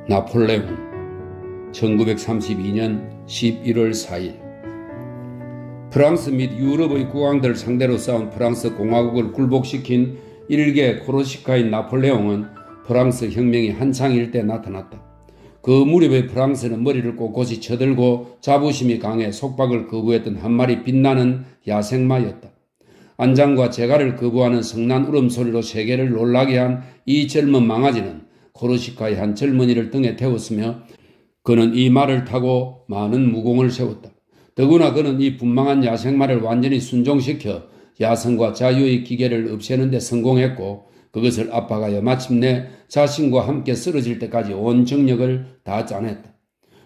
나폴레옹 1932년 11월 4일 프랑스 및 유럽의 국왕들을 상대로 싸운 프랑스 공화국을 굴복시킨 일개 코르시카인 나폴레옹은 프랑스 혁명이 한창일 때 나타났다. 그 무렵의 프랑스는 머리를 꼿꼿이 쳐들고 자부심이 강해 속박을 거부했던 한 마리 빛나는 야생마였다. 안장과 재갈을 거부하는 성난 울음소리로 세계를 놀라게 한 이 젊은 망아지는 코르시카의 한 젊은이를 등에 태웠으며 그는 이 말을 타고 많은 무공을 세웠다. 더구나 그는 이 분망한 야생마를 완전히 순종시켜 야성과 자유의 기계를 없애는 데 성공했고 그것을 압박하여 마침내 자신과 함께 쓰러질 때까지 온 정력을 다 짜냈다.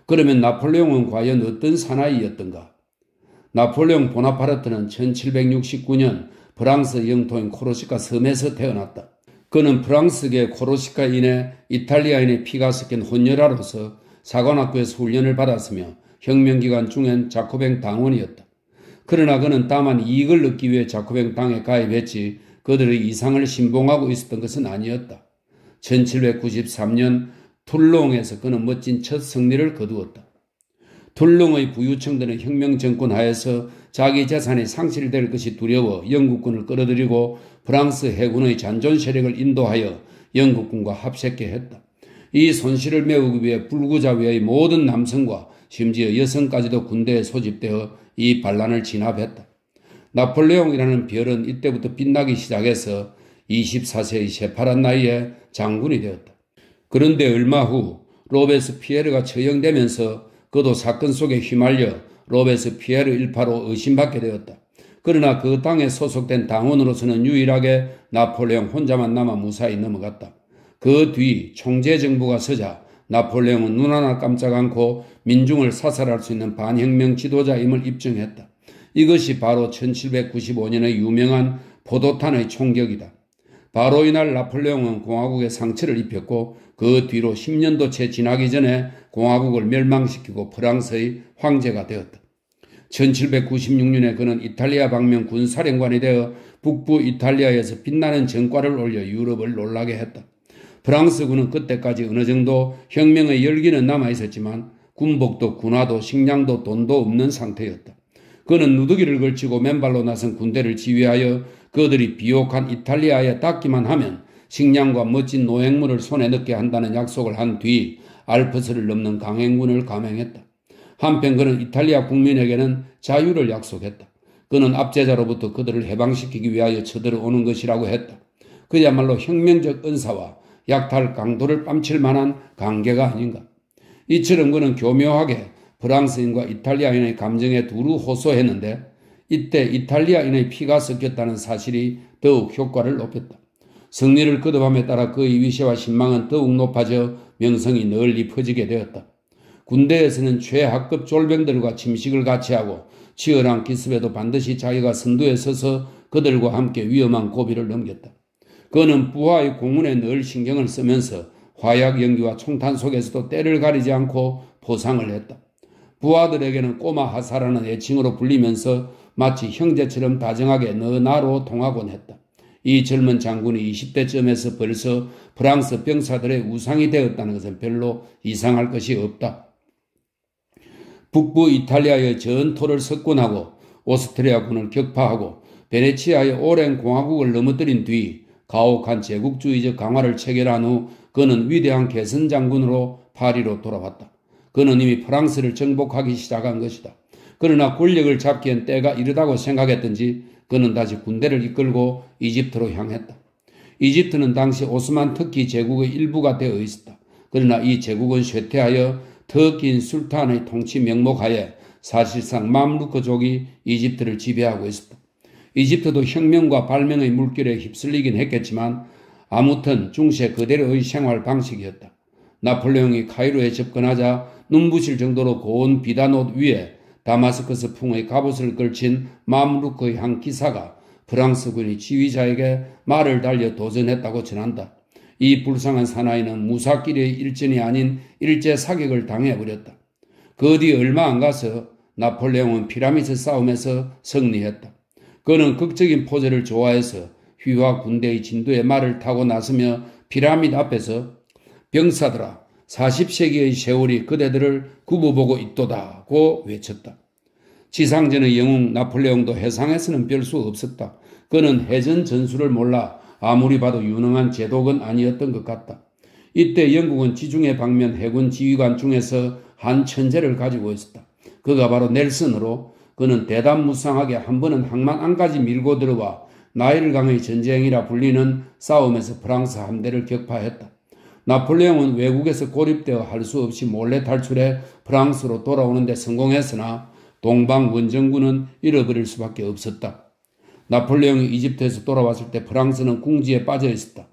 그러면 나폴레옹은 과연 어떤 사나이였던가? 나폴레옹 보나파르트는 1769년 프랑스 영토인 코르시카 섬에서 태어났다. 그는 프랑스계 코르시카인의 이탈리아인의 피가 섞인 혼혈아로서 사관학교에서 훈련을 받았으며 혁명기간 중엔 자코뱅 당원이었다. 그러나 그는 다만 이익을 얻기 위해 자코뱅 당에 가입했지 그들의 이상을 신봉하고 있었던 것은 아니었다. 1793년 툴롱에서 그는 멋진 첫 승리를 거두었다. 툴롱의 부유층들은 혁명정권 하에서 자기 재산이 상실될 것이 두려워 영국군을 끌어들이고 프랑스 해군의 잔존 세력을 인도하여 영국군과 합세케 했다. 이 손실을 메우기 위해 불구자위의 모든 남성과 심지어 여성까지도 군대에 소집되어 이 반란을 진압했다. 나폴레옹이라는 별은 이때부터 빛나기 시작해서 24세의 새파란 나이에 장군이 되었다. 그런데 얼마 후 로베스피에르가 처형되면서 그도 사건 속에 휘말려 로베스피에르 일파로 의심받게 되었다. 그러나 그 당에 소속된 당원으로서는 유일하게 나폴레옹 혼자만 남아 무사히 넘어갔다. 그 뒤 총재정부가 서자 나폴레옹은 눈 하나 깜짝 않고 민중을 사살할 수 있는 반혁명 지도자임을 입증했다. 이것이 바로 1795년의 유명한 포도탄의 총격이다. 바로 이날 나폴레옹은 공화국에 상처를 입혔고 그 뒤로 10년도 채 지나기 전에 공화국을 멸망시키고 프랑스의 황제가 되었다. 1796년에 그는 이탈리아 방면 군사령관이 되어 북부 이탈리아에서 빛나는 전과를 올려 유럽을 놀라게 했다. 프랑스군은 그때까지 어느 정도 혁명의 열기는 남아있었지만 군복도 군화도 식량도 돈도 없는 상태였다. 그는 누더기를 걸치고 맨발로 나선 군대를 지휘하여 그들이 비옥한 이탈리아에 닿기만 하면 식량과 멋진 노획물을 손에 넣게 한다는 약속을 한 뒤 알프스를 넘는 강행군을 감행했다. 한편 그는 이탈리아 국민에게는 자유를 약속했다. 그는 압제자로부터 그들을 해방시키기 위하여 쳐들어오는 것이라고 했다. 그야말로 혁명적 은사와 약탈 강도를 뺨칠 만한 관계가 아닌가. 이처럼 그는 교묘하게 프랑스인과 이탈리아인의 감정에 두루 호소했는데 이때 이탈리아인의 피가 섞였다는 사실이 더욱 효과를 높였다. 승리를 거듭함에 따라 그의 위세와 신망은 더욱 높아져 명성이 널리 퍼지게 되었다. 군대에서는 최하급 졸병들과 침식을 같이 하고 치열한 기습에도 반드시 자기가 선두에 서서 그들과 함께 위험한 고비를 넘겼다. 그는 부하의 공훈에 늘 신경을 쓰면서 화약 연기와 총탄 속에서도 때를 가리지 않고 포상을 했다. 부하들에게는 꼬마 하사라는 애칭으로 불리면서 마치 형제처럼 다정하게 너 나로 통하곤 했다. 이 젊은 장군이 20대쯤에서 벌써 프랑스 병사들의 우상이 되었다는 것은 별로 이상할 것이 없다. 북부 이탈리아의 전토를 석권하고 오스트리아군을 격파하고 베네치아의 오랜 공화국을 넘어뜨린 뒤 가혹한 제국주의적 강화를 체결한 후 그는 위대한 개선 장군으로 파리로 돌아왔다. 그는 이미 프랑스를 정복하기 시작한 것이다. 그러나 권력을 잡기엔 때가 이르다고 생각했던지 그는 다시 군대를 이끌고 이집트로 향했다. 이집트는 당시 오스만 터키 제국의 일부가 되어 있었다. 그러나 이 제국은 쇠퇴하여 터키인 술탄의 통치 명목하에 사실상 맘루크족이 이집트를 지배하고 있었다. 이집트도 혁명과 발명의 물결에 휩쓸리긴 했겠지만 아무튼 중세 그대로의 생활 방식이었다. 나폴레옹이 카이로에 접근하자 눈부실 정도로 고운 비단옷 위에 다마스커스 풍의 갑옷을 걸친 맘루크의 한 기사가 프랑스군이 지휘자에게 말을 달려 도전했다고 전한다. 이 불쌍한 사나이는 무사길의 일전이 아닌 일제 사격을 당해버렸다. 그 뒤 얼마 안 가서 나폴레옹은 피라미드 싸움에서 승리했다. 그는 극적인 포즈를 좋아해서 휘와 군대의 진도에 말을 타고 나서며 피라미드 앞에서 병사들아 40세기의 세월이 그대들을 굽어보고 있도다고 외쳤다. 지상전의 영웅 나폴레옹도 해상에서는 별 수 없었다. 그는 해전 전술을 몰라 아무리 봐도 유능한 제독은 아니었던 것 같다. 이때 영국은 지중해 방면 해군 지휘관 중에서 한 천재를 가지고 있었다. 그가 바로 넬슨으로 그는 대담무쌍하게 한 번은 항만 안까지 밀고 들어와 나일강의 전쟁이라 불리는 싸움에서 프랑스 함대를 격파했다. 나폴레옹은 외국에서 고립되어 할 수 없이 몰래 탈출해 프랑스로 돌아오는 데 성공했으나 동방 원정군은 잃어버릴 수밖에 없었다. 나폴레옹이 이집트에서 돌아왔을 때 프랑스는 궁지에 빠져 있었다.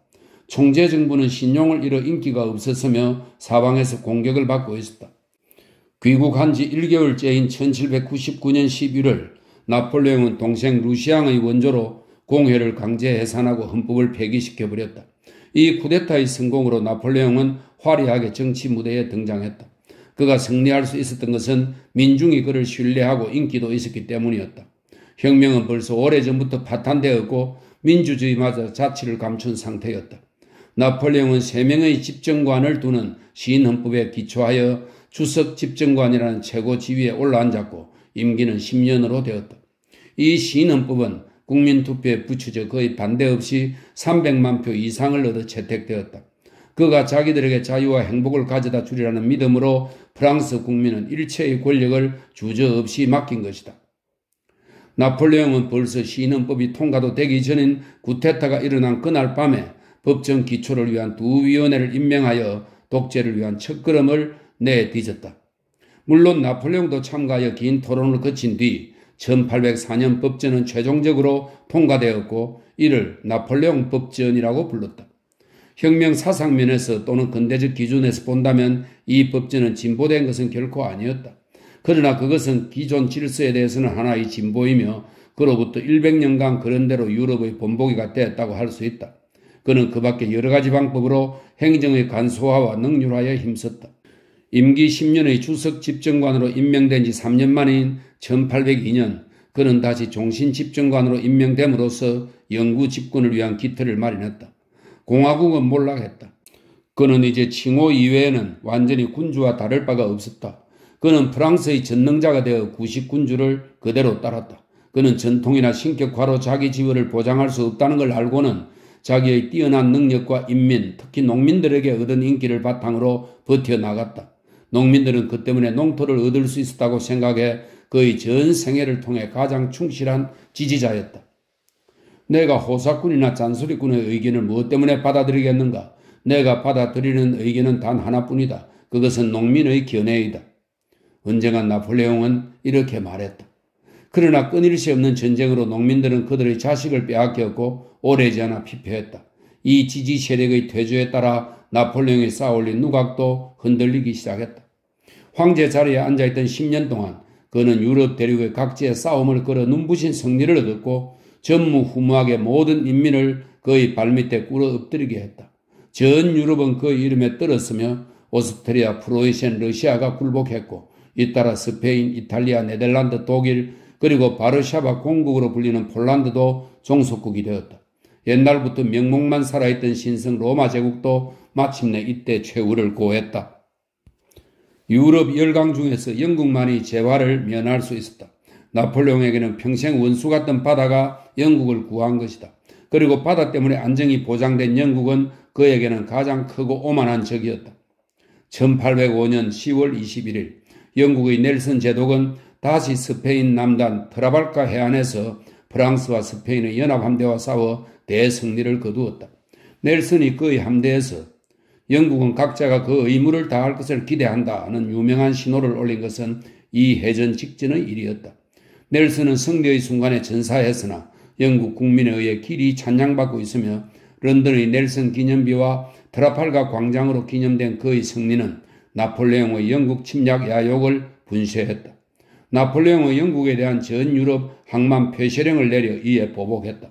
총재 정부는 신용을 잃어 인기가 없었으며 사방에서 공격을 받고 있었다. 귀국한 지 1개월째인 1799년 11월 나폴레옹은 동생 루시앙의 원조로 공회를 강제 해산하고 헌법을 폐기시켜버렸다. 이 쿠데타의 성공으로 나폴레옹은 화려하게 정치 무대에 등장했다. 그가 승리할 수 있었던 것은 민중이 그를 신뢰하고 인기도 있었기 때문이었다. 혁명은 벌써 오래전부터 파탄되었고 민주주의마저 자치를 감춘 상태였다. 나폴레옹은 3명의 집정관을 두는 시인헌법에 기초하여 주석 집정관이라는 최고 지위에 올라앉았고 임기는 10년으로 되었다. 이 시인헌법은 국민투표에 붙여져 거의 반대 없이 300만 표 이상을 얻어 채택되었다. 그가 자기들에게 자유와 행복을 가져다 주리라는 믿음으로 프랑스 국민은 일체의 권력을 주저없이 맡긴 것이다. 나폴레옹은 벌써 시인헌법이 통과도 되기 전인 쿠데타가 일어난 그날 밤에 법정 기초를 위한 두 위원회를 임명하여 독재를 위한 첫걸음을 내딛었다. 물론 나폴레옹도 참가하여 긴 토론을 거친 뒤 1804년 법전은 최종적으로 통과되었고 이를 나폴레옹 법전이라고 불렀다. 혁명 사상면에서 또는 근대적 기준에서 본다면 이 법전은 진보된 것은 결코 아니었다. 그러나 그것은 기존 질서에 대해서는 하나의 진보이며 그로부터 100년간 그런대로 유럽의 본보기가 되었다고 할 수 있다. 그는 그 밖에 여러 가지 방법으로 행정의 간소화와 능률화에 힘썼다. 임기 10년의 주석 집정관으로 임명된 지 3년 만인 1802년 그는 다시 종신 집정관으로 임명됨으로써 영구 집권을 위한 기틀을 마련했다. 공화국은 몰락했다. 그는 이제 칭호 이외에는 완전히 군주와 다를 바가 없었다. 그는 프랑스의 전능자가 되어 구식군주를 그대로 따랐다. 그는 전통이나 신격화로 자기 지위를 보장할 수 없다는 걸 알고는 자기의 뛰어난 능력과 인민, 특히 농민들에게 얻은 인기를 바탕으로 버텨나갔다. 농민들은 그 때문에 농토를 얻을 수 있었다고 생각해 그의 전 생애를 통해 가장 충실한 지지자였다. 내가 호사꾼이나 잔소리꾼의 의견을 무엇 때문에 받아들이겠는가? 내가 받아들이는 의견은 단 하나뿐이다. 그것은 농민의 견해이다. 언젠가 나폴레옹은 이렇게 말했다. 그러나 끊일 수 없는 전쟁으로 농민들은 그들의 자식을 빼앗겼고 오래지 않아 피폐했다. 이 지지 세력의 퇴조에 따라 나폴레옹이 쌓아올린 누각도 흔들리기 시작했다. 황제 자리에 앉아있던 10년 동안 그는 유럽 대륙의 각지에 싸움을 걸어 눈부신 승리를 얻었고 전무후무하게 모든 인민을 그의 발밑에 꿇어 엎드리게 했다. 전 유럽은 그의 이름에 떨었으며 오스트리아, 프로이센, 러시아가 굴복했고 잇따라 스페인, 이탈리아, 네덜란드, 독일 그리고 바르샤바 공국으로 불리는 폴란드도 종속국이 되었다. 옛날부터 명목만 살아있던 신성 로마 제국도 마침내 이때 최후를 고했다. 유럽 열강 중에서 영국만이 재화를 면할 수 있었다. 나폴레옹에게는 평생 원수 같던 바다가 영국을 구한 것이다. 그리고 바다 때문에 안정이 보장된 영국은 그에게는 가장 크고 오만한 적이었다. 1805년 10월 21일 영국의 넬슨 제독은 다시 스페인 남단 트라발카 해안에서 프랑스와 스페인의 연합함대와 싸워 대승리를 거두었다. 넬슨이 그의 함대에서 영국은 각자가 그 의무를 다할 것을 기대한다는 유명한 신호를 올린 것은 이 해전 직전의 일이었다. 넬슨은 승리의 순간에 전사했으나 영국 국민에 의해 길이 찬양받고 있으며 런던의 넬슨 기념비와 트라팔가 광장으로 기념된 그의 승리는 나폴레옹의 영국 침략 야욕을 분쇄했다. 나폴레옹의 영국에 대한 전 유럽 항만 폐쇄령을 내려 이에 보복했다.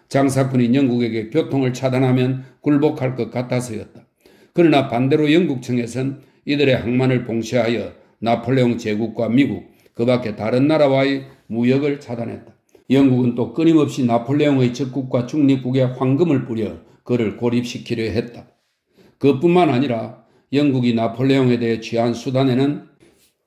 장사꾼이 영국에게 교통을 차단하면 굴복할 것 같아서였다. 그러나 반대로 영국 측에선 이들의 항만을 봉쇄하여 나폴레옹 제국과 미국, 그 밖에 다른 나라와의 무역을 차단했다. 영국은 또 끊임없이 나폴레옹의 적국과 중립국에 황금을 뿌려 그를 고립시키려 했다. 그뿐만 아니라 영국이 나폴레옹에 대해 취한 수단에는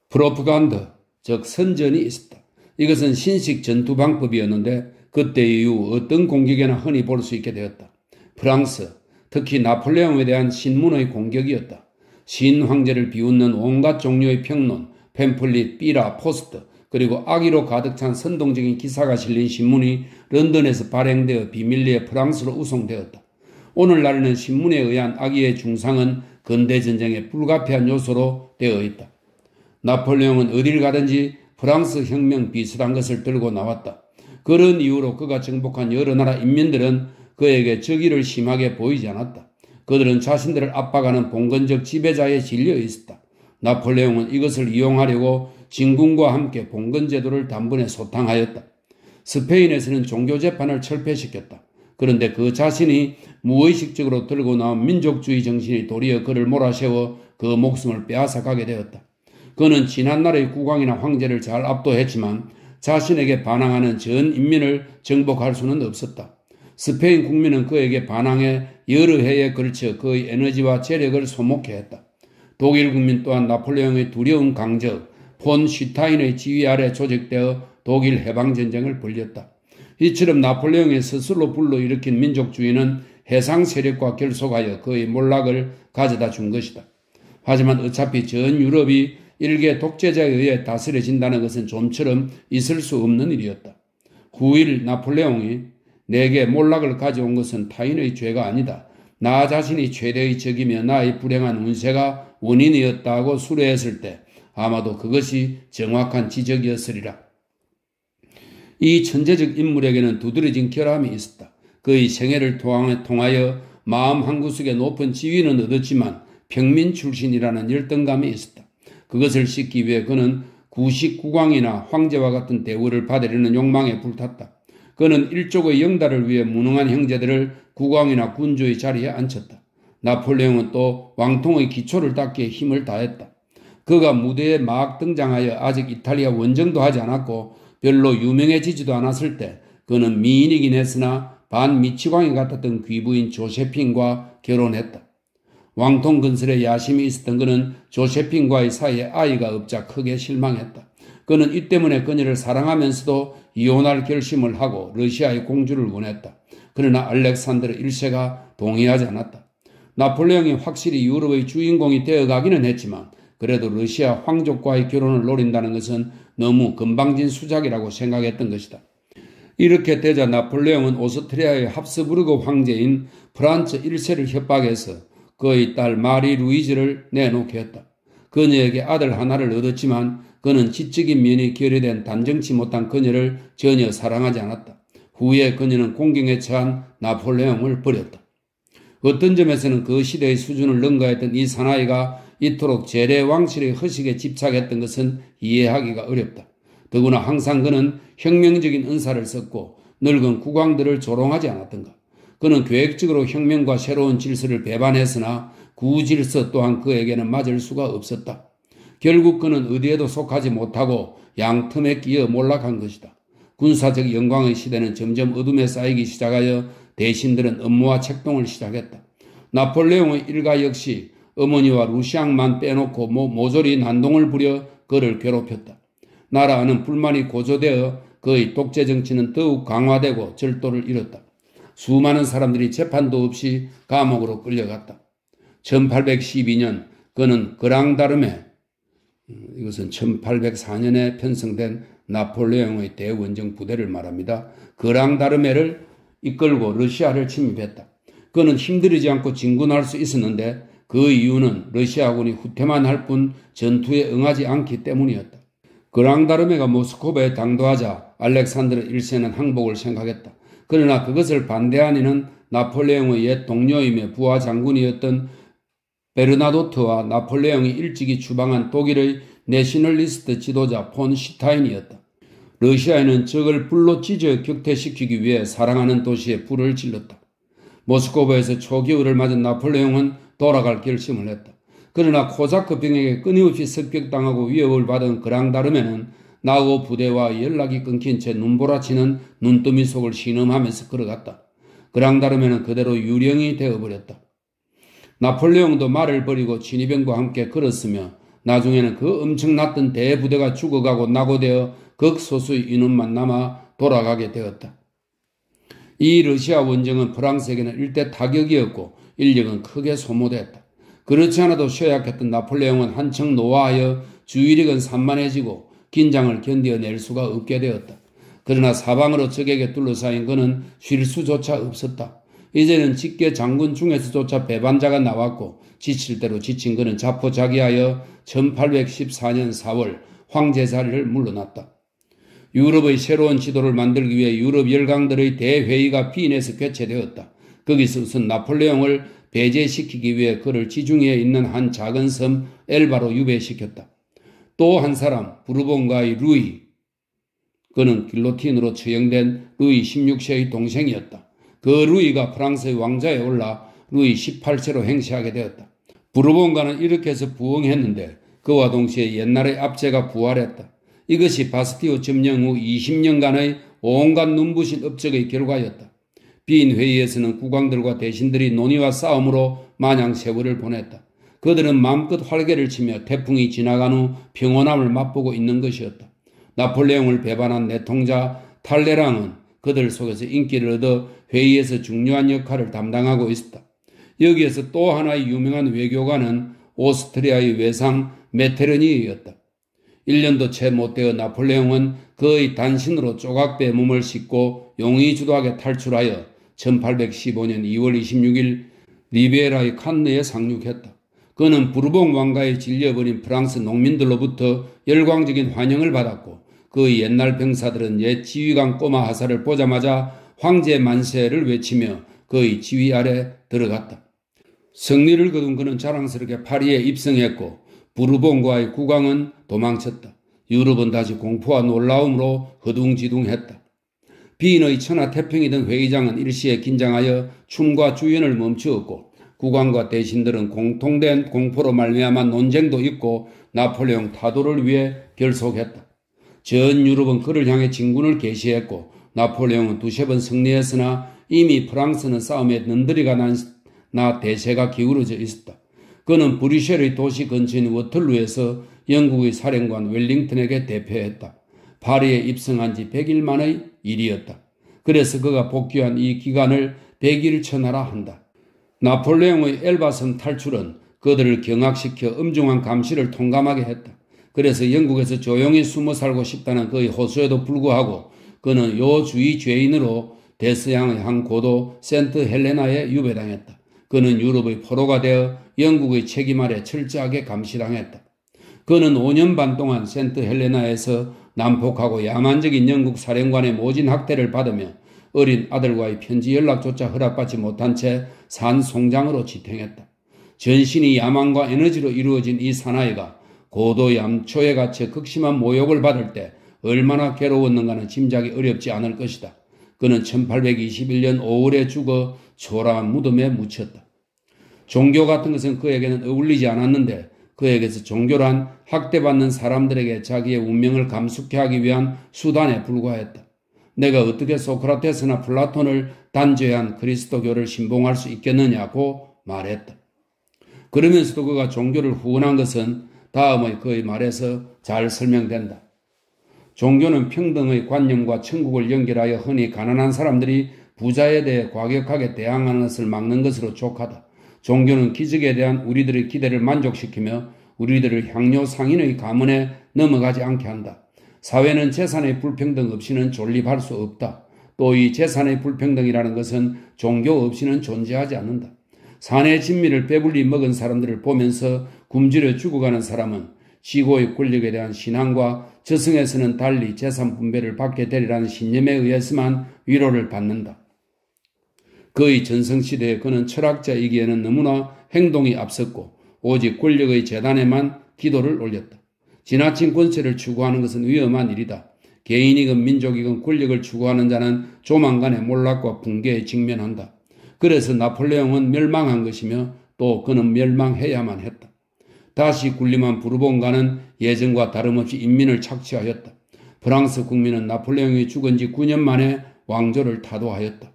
프로파간드, 즉 선전이 있었다. 이것은 신식 전투 방법이었는데 그때 이후 어떤 공격에나 흔히 볼 수 있게 되었다. 프랑스, 특히 나폴레옹에 대한 신문의 공격이었다. 신황제를 비웃는 온갖 종류의 평론, 팸플릿, 삐라, 포스트, 그리고 악의로 가득 찬 선동적인 기사가 실린 신문이 런던에서 발행되어 비밀리에 프랑스로 우송되었다. 오늘날에는 신문에 의한 악의의 중상은 근대전쟁의 불가피한 요소로 되어 있다. 나폴레옹은 어딜 가든지 프랑스 혁명 비슷한 것을 들고 나왔다. 그런 이유로 그가 정복한 여러 나라 인민들은 그에게 적의를 심하게 보이지 않았다. 그들은 자신들을 압박하는 봉건적 지배자에 질려 있었다. 나폴레옹은 이것을 이용하려고 진군과 함께 봉건제도를 단번에 소탕하였다. 스페인에서는 종교재판을 철폐시켰다. 그런데 그 자신이 무의식적으로 들고 나온 민족주의 정신이 도리어 그를 몰아세워 그 목숨을 빼앗아가게 되었다. 그는 지난날의 국왕이나 황제를 잘 압도했지만 자신에게 반항하는 전 인민을 정복할 수는 없었다. 스페인 국민은 그에게 반항해 여러 해에 걸쳐 그의 에너지와 재력을 소모케 했다. 독일 국민 또한 나폴레옹의 두려운 강적, 폰 슈타인의 지휘 아래 조직되어 독일 해방전쟁을 벌였다. 이처럼 나폴레옹의 스스로 불러일으킨 민족주의는 해상 세력과 결속하여 그의 몰락을 가져다 준 것이다. 하지만 어차피 전 유럽이 일개 독재자에 의해 다스려진다는 것은 좀처럼 있을 수 없는 일이었다. 후일 나폴레옹이 내게 몰락을 가져온 것은 타인의 죄가 아니다. 나 자신이 최대의 적이며 나의 불행한 운세가 원인이었다고 수려했을 때 아마도 그것이 정확한 지적이었으리라. 이 천재적 인물에게는 두드러진 결함이 있었다. 그의 생애를 통하여 마음 한구석에 높은 지위는 얻었지만 평민 출신이라는 열등감이 있었다. 그것을 씻기 위해 그는 구식 국왕이나 황제와 같은 대우를 받으려는 욕망에 불탔다. 그는 일족의 영달을 위해 무능한 형제들을 국왕이나 군주의 자리에 앉혔다. 나폴레옹은 또 왕통의 기초를 닦기에 힘을 다했다. 그가 무대에 막 등장하여 아직 이탈리아 원정도 하지 않았고 별로 유명해지지도 않았을 때 그는 미인이긴 했으나 반미치광이 같았던 귀부인 조세핀과 결혼했다. 왕통 건설에 야심이 있었던 그는 조세핀과의 사이에 아이가 없자 크게 실망했다. 그는 이 때문에 그녀를 사랑하면서도 이혼할 결심을 하고 러시아의 공주를 원했다. 그러나 알렉산드르 1세가 동의하지 않았다. 나폴레옹이 확실히 유럽의 주인공이 되어가기는 했지만 그래도 러시아 황족과의 결혼을 노린다는 것은 너무 건방진 수작이라고 생각했던 것이다. 이렇게 되자 나폴레옹은 오스트리아의 합스부르크 황제인 프란츠 1세를 협박해서 그의 딸 마리 루이즈를 내놓게 했다. 그녀에게 아들 하나를 얻었지만 그는 지적인 면이 결여된 단정치 못한 그녀를 전혀 사랑하지 않았다. 후에 그녀는 공경에 처한 나폴레옹을 버렸다. 어떤 점에서는 그 시대의 수준을 능가했던 이 사나이가 이토록 재래왕실의 허식에 집착했던 것은 이해하기가 어렵다. 더구나 항상 그는 혁명적인 은사를 썼고 늙은 국왕들을 조롱하지 않았던가. 그는 계획적으로 혁명과 새로운 질서를 배반했으나 구질서 또한 그에게는 맞을 수가 없었다. 결국 그는 어디에도 속하지 못하고 양틈에 끼어 몰락한 것이다. 군사적 영광의 시대는 점점 어둠에 쌓이기 시작하여 대신들은 업무와 책동을 시작했다. 나폴레옹의 일가 역시 어머니와 루시앙만 빼놓고 모조리 난동을 부려 그를 괴롭혔다. 나라는 불만이 고조되어 그의 독재 정치는 더욱 강화되고 절도를 이뤘다. 수많은 사람들이 재판도 없이 감옥으로 끌려갔다. 1812년 그는 그랑다르메, 이것은 1804년에 편성된 나폴레옹의 대원정 부대를 말합니다. 그랑다르메를 이끌고 러시아를 침입했다. 그는 힘들이지 않고 진군할 수 있었는데 그 이유는 러시아군이 후퇴만 할 뿐 전투에 응하지 않기 때문이었다. 그랑다르메가 모스크바에 당도하자 알렉산드르 1세는 항복을 생각했다. 그러나 그것을 반대한 이는 나폴레옹의 옛 동료이며 부하 장군이었던 베르나도트와 나폴레옹이 일찍이 추방한 독일의 내셔널리스트 지도자 폰 슈타인이었다. 러시아에는 적을 불로 찢어 격퇴시키기 위해 사랑하는 도시에 불을 질렀다. 모스크바에서 초기울을 맞은 나폴레옹은 돌아갈 결심을 했다. 그러나 코자크 병에게 끊임없이 습격당하고 위협을 받은 그랑다르메는 나고 부대와 연락이 끊긴 채 눈보라치는 눈더미 속을 신음하면서 걸어갔다. 그랑다르메는 그대로 유령이 되어버렸다. 나폴레옹도 말을 버리고 진위병과 함께 걸었으며 나중에는 그 엄청났던 대부대가 죽어가고 낙오되어 극소수의 인원만 남아 돌아가게 되었다. 이 러시아 원정은 프랑스에게는 일대 타격이었고 인력은 크게 소모됐다. 그렇지 않아도 쇠약했던 나폴레옹은 한층 노화하여 주의력은 산만해지고 긴장을 견뎌낼 수가 없게 되었다. 그러나 사방으로 적에게 둘러싸인 그는 쉴 수조차 없었다. 이제는 직계 장군 중에서조차 배반자가 나왔고 지칠 대로 지친 그는 자포자기하여 1814년 4월 황제 자리를 물러났다. 유럽의 새로운 지도를 만들기 위해 유럽 열강들의 대회의가 비엔에서 개최되었다. 거기서 우선 나폴레옹을 배제시키기 위해 그를 지중해에 있는 한 작은 섬 엘바로 유배시켰다. 또 한 사람 부르봉가의 루이, 그는 길로틴으로 처형된 루이 16세의 동생이었다. 그 루이가 프랑스의 왕좌에 올라 루이 18세로 행세하게 되었다. 부르봉가는 이렇게 해서 부흥했는데 그와 동시에 옛날의 압제가 부활했다. 이것이 바스티오 점령 후 20년간의 온갖 눈부신 업적의 결과였다. 빈 회의에서는 국왕들과 대신들이 논의와 싸움으로 마냥 세월을 보냈다. 그들은 마음껏 활개를 치며 태풍이 지나간 후 평온함을 맛보고 있는 것이었다. 나폴레옹을 배반한 내통자 탈레랑은 그들 속에서 인기를 얻어 회의에서 중요한 역할을 담당하고 있었다. 여기에서 또 하나의 유명한 외교관은 오스트리아의 외상 메테르니였다. 1년도 채 못되어 나폴레옹은 그의 단신으로 조각배 몸을 싣고 용의주도하게 탈출하여 1815년 2월 26일 리베라의 칸느에 상륙했다. 그는 부르봉 왕가에 질려버린 프랑스 농민들로부터 열광적인 환영을 받았고 그의 옛날 병사들은 옛 지휘관 꼬마 하사를 보자마자 황제 만세를 외치며 그의 지휘 아래 들어갔다. 승리를 거둔 그는 자랑스럽게 파리에 입성했고 부르봉과의 국왕은 도망쳤다. 유럽은 다시 공포와 놀라움으로 허둥지둥했다. 비인의 천하태평이던 회의장은 일시에 긴장하여 춤과 주연을 멈추었고 국왕과 대신들은 공통된 공포로 말미암아 논쟁도 있고 나폴레옹 타도를 위해 결속했다. 전 유럽은 그를 향해 진군을 개시했고 나폴레옹은 두세 번 승리했으나 이미 프랑스는 싸움에 는드리가 나 대세가 기울어져 있었다. 그는 브뤼셀의 도시 근처인 워털루에서 영국의 사령관 웰링턴에게 대표했다. 파리에 입성한 지 100일 만의 일이었다. 그래서 그가 복귀한 이 기간을 100일 천하라 한다. 나폴레옹의 엘바섬 탈출은 그들을 경악시켜 엄중한 감시를 통감하게 했다. 그래서 영국에서 조용히 숨어 살고 싶다는 그의 호소에도 불구하고 그는 요 주의 죄인으로 데스양의 한 고도 센트 헬레나에 유배당했다. 그는 유럽의 포로가 되어 영국의 책임 아래 철저하게 감시당했다. 그는 5년 반 동안 센트 헬레나에서 난폭하고 야만적인 영국 사령관의 모진 학대를 받으며 어린 아들과의 편지 연락조차 허락받지 못한 채 산 송장으로 지탱했다. 전신이 야망과 에너지로 이루어진 이 사나이가 고도 얌초에 갇혀 극심한 모욕을 받을 때 얼마나 괴로웠는가는 짐작이 어렵지 않을 것이다. 그는 1821년 5월에 죽어 초라한 무덤에 묻혔다. 종교 같은 것은 그에게는 어울리지 않았는데 그에게서 종교란 학대받는 사람들에게 자기의 운명을 감숙해 하기 위한 수단에 불과했다. 내가 어떻게 소크라테스나 플라톤을 단죄한 그리스도교를 신봉할 수 있겠느냐고 말했다. 그러면서도 그가 종교를 후원한 것은 다음의 그의 말에서 잘 설명된다. 종교는 평등의 관념과 천국을 연결하여 흔히 가난한 사람들이 부자에 대해 과격하게 대항하는 것을 막는 것으로 족하다. 종교는 기적에 대한 우리들의 기대를 만족시키며 우리들을 향료 상인의 가문에 넘어가지 않게 한다. 사회는 재산의 불평등 없이는 존립할 수 없다. 또 이 재산의 불평등이라는 것은 종교 없이는 존재하지 않는다. 산의 진미를 배불리 먹은 사람들을 보면서 굶주려 죽어가는 사람은 지고의 권력에 대한 신앙과 저승에서는 달리 재산 분배를 받게 되리라는 신념에 의해서만 위로를 받는다. 그의 전성시대에 그는 철학자이기에는 너무나 행동이 앞섰고 오직 권력의 재단에만 기도를 올렸다. 지나친 권세를 추구하는 것은 위험한 일이다. 개인이건 민족이건 권력을 추구하는 자는 조만간의 몰락과 붕괴에 직면한다. 그래서 나폴레옹은 멸망한 것이며 또 그는 멸망해야만 했다. 다시 군림한 부르봉가는 예전과 다름없이 인민을 착취하였다. 프랑스 국민은 나폴레옹이 죽은 지 9년 만에 왕조를 타도하였다.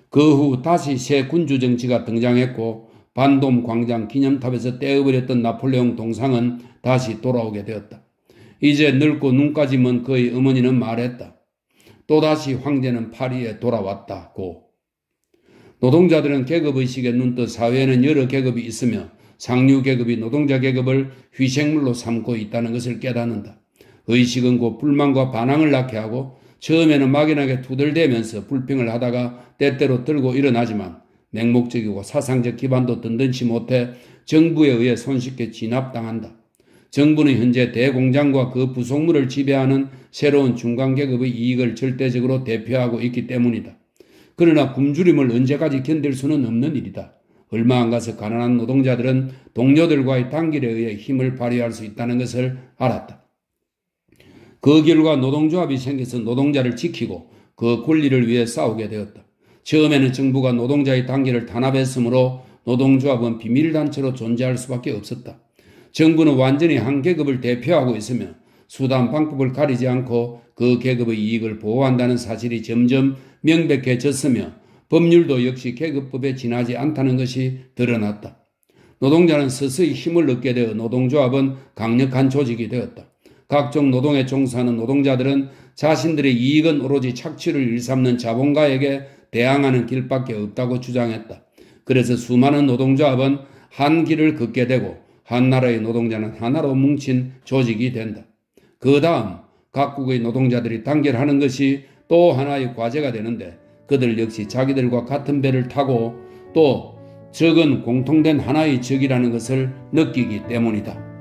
그 후 다시 새 군주 정치가 등장했고 반돔 광장 기념탑에서 떼어버렸던 나폴레옹 동상은 다시 돌아오게 되었다. 이제 늙고 눈까지 먼 그의 어머니는 말했다. 또다시 황제는 파리에 돌아왔다고. 노동자들은 계급의식에 눈떠 사회에는 여러 계급이 있으며 상류 계급이 노동자 계급을 희생물로 삼고 있다는 것을 깨닫는다. 의식은 곧 불만과 반항을 낳게 하고 처음에는 막연하게 투덜대면서 불평을 하다가 때때로 들고 일어나지만 맹목적이고 사상적 기반도 든든치 못해 정부에 의해 손쉽게 진압당한다. 정부는 현재 대공장과 그 부속물을 지배하는 새로운 중간계급의 이익을 절대적으로 대표하고 있기 때문이다. 그러나 굶주림을 언제까지 견딜 수는 없는 일이다. 얼마 안 가서 가난한 노동자들은 동료들과의 단결에 의해 힘을 발휘할 수 있다는 것을 알았다. 그 결과 노동조합이 생겨서 노동자를 지키고 그 권리를 위해 싸우게 되었다. 처음에는 정부가 노동자의 단결을 탄압했으므로 노동조합은 비밀단체로 존재할 수밖에 없었다. 정부는 완전히 한 계급을 대표하고 있으며 수단 방법을 가리지 않고 그 계급의 이익을 보호한다는 사실이 점점 명백해졌으며 법률도 역시 계급법에 지나지 않다는 것이 드러났다. 노동자는 서서히 힘을 얻게 되어 노동조합은 강력한 조직이 되었다. 각종 노동에 종사하는 노동자들은 자신들의 이익은 오로지 착취를 일삼는 자본가에게 대항하는 길밖에 없다고 주장했다. 그래서 수많은 노동조합은 한 길을 걷게 되고 한 나라의 노동자는 하나로 뭉친 조직이 된다. 그 다음 각국의 노동자들이 단결하는 것이 또 하나의 과제가 되는데 그들 역시 자기들과 같은 배를 타고 또 적은 공통된 하나의 적이라는 것을 느끼기 때문이다.